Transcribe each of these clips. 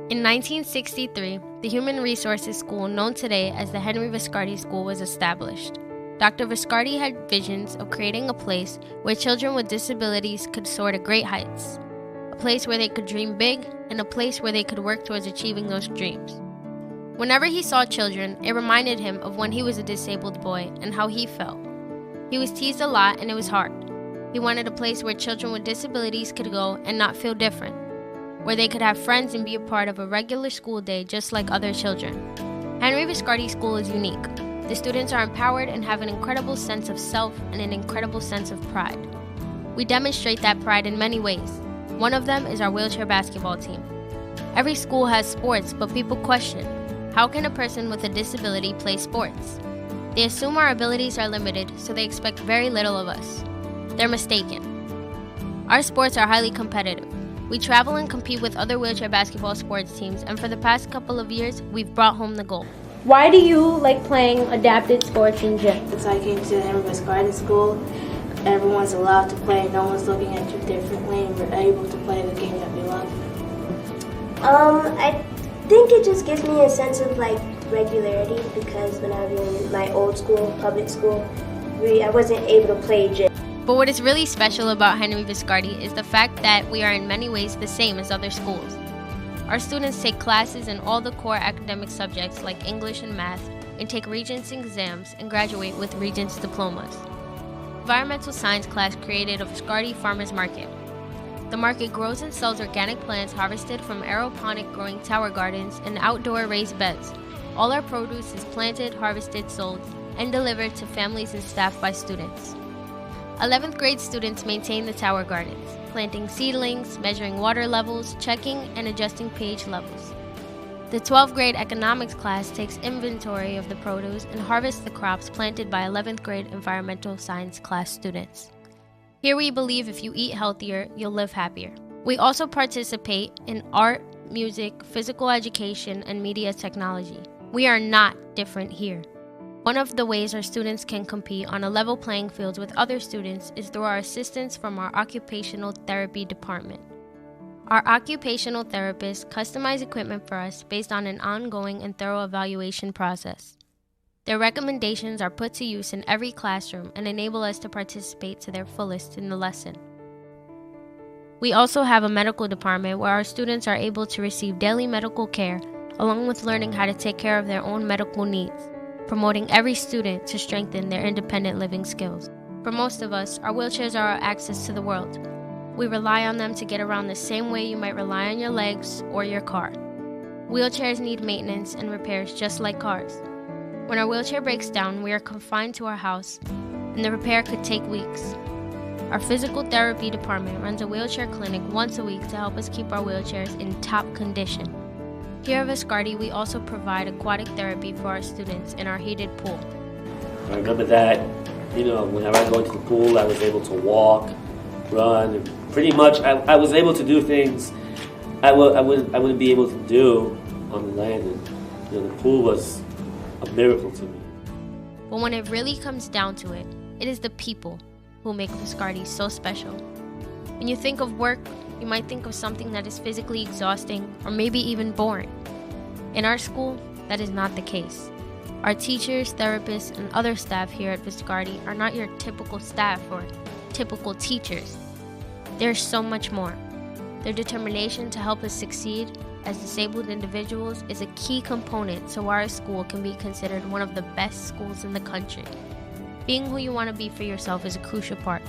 In 1963, the Human Resources School, known today as the Henry Viscardi School, was established. Dr. Viscardi had visions of creating a place where children with disabilities could soar to great heights, a place where they could dream big, and a place where they could work towards achieving those dreams. Whenever he saw children, it reminded him of when he was a disabled boy and how he felt. He was teased a lot and it was hard. He wanted a place where children with disabilities could go and not feel different, where they could have friends and be a part of a regular school day just like other children. Henry Viscardi School is unique. The students are empowered and have an incredible sense of self and an incredible sense of pride. We demonstrate that pride in many ways. One of them is our wheelchair basketball team. Every school has sports, but people question, how can a person with a disability play sports? They assume our abilities are limited, so they expect very little of us. They're mistaken. Our sports are highly competitive. We travel and compete with other wheelchair basketball sports teams, and for the past couple of years, we've brought home the gold. Why do you like playing adapted sports in gym? Since I came to the Henry Viscardi School, everyone's allowed to play. No one's looking at you differently, and we're able to play the game that we love. I think it just gives me a sense of regularity, because when I was in my old school, public school, I wasn't able to play gym. But what is really special about Henry Viscardi is the fact that we are in many ways the same as other schools. Our students take classes in all the core academic subjects like English and math, and take Regents exams and graduate with Regents diplomas. Environmental science class created a Viscardi Farmers Market. The market grows and sells organic plants harvested from aeroponic growing tower gardens and outdoor raised beds. All our produce is planted, harvested, sold, and delivered to families and staff by students. 11th grade students maintain the tower gardens, planting seedlings, measuring water levels, checking and adjusting pH levels. The 12th grade economics class takes inventory of the produce and harvests the crops planted by 11th grade environmental science class students. Here we believe if you eat healthier, you'll live happier. We also participate in art, music, physical education, and media technology. We are not different here. One of the ways our students can compete on a level playing field with other students is through our assistance from our occupational therapy department. Our occupational therapists customize equipment for us based on an ongoing and thorough evaluation process. Their recommendations are put to use in every classroom and enable us to participate to their fullest in the lesson. We also have a medical department where our students are able to receive daily medical care, along with learning how to take care of their own medical needs, promoting every student to strengthen their independent living skills. For most of us, our wheelchairs are our access to the world. We rely on them to get around the same way you might rely on your legs or your car. Wheelchairs need maintenance and repairs just like cars. When our wheelchair breaks down, we are confined to our house, and the repair could take weeks. Our physical therapy department runs a wheelchair clinic once a week to help us keep our wheelchairs in top condition. Here at Viscardi, we also provide aquatic therapy for our students in our heated pool. I remember that, whenever I go into the pool, I was able to walk, run, and pretty much I was able to do things I wouldn't be able to do on the land. And, the pool was a miracle to me. But when it really comes down to it, it is the people who make Viscardi so special. When you think of work, you might think of something that is physically exhausting or maybe even boring. In our school, that is not the case. Our teachers, therapists, and other staff here at Viscardi are not your typical staff or typical teachers. There's so much more. Their determination to help us succeed as disabled individuals is a key component so our school can be considered one of the best schools in the country. Being who you want to be for yourself is a crucial part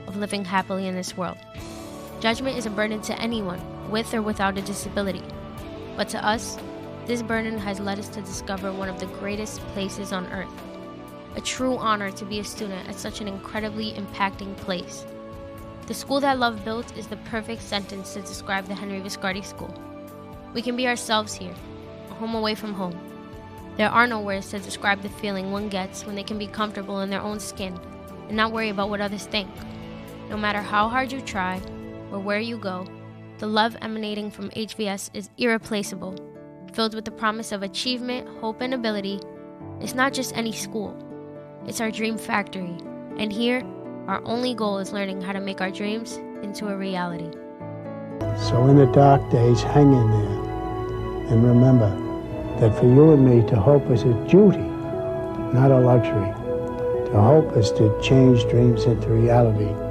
of living happily in this world. Judgment is a burden to anyone, with or without a disability. But to us, this burden has led us to discover one of the greatest places on earth. A true honor to be a student at such an incredibly impacting place. The school that love built is the perfect sentence to describe the Henry Viscardi School. We can be ourselves here, a home away from home. There are no words to describe the feeling one gets when they can be comfortable in their own skin and not worry about what others think. No matter how hard you try or where you go, the love emanating from HVS is irreplaceable, filled with the promise of achievement, hope, and ability. It's not just any school. It's our dream factory. And here, our only goal is learning how to make our dreams into a reality. So in the dark days, hang in there. And remember that for you and me, to hope is a duty, not a luxury. To hope is to change dreams into reality.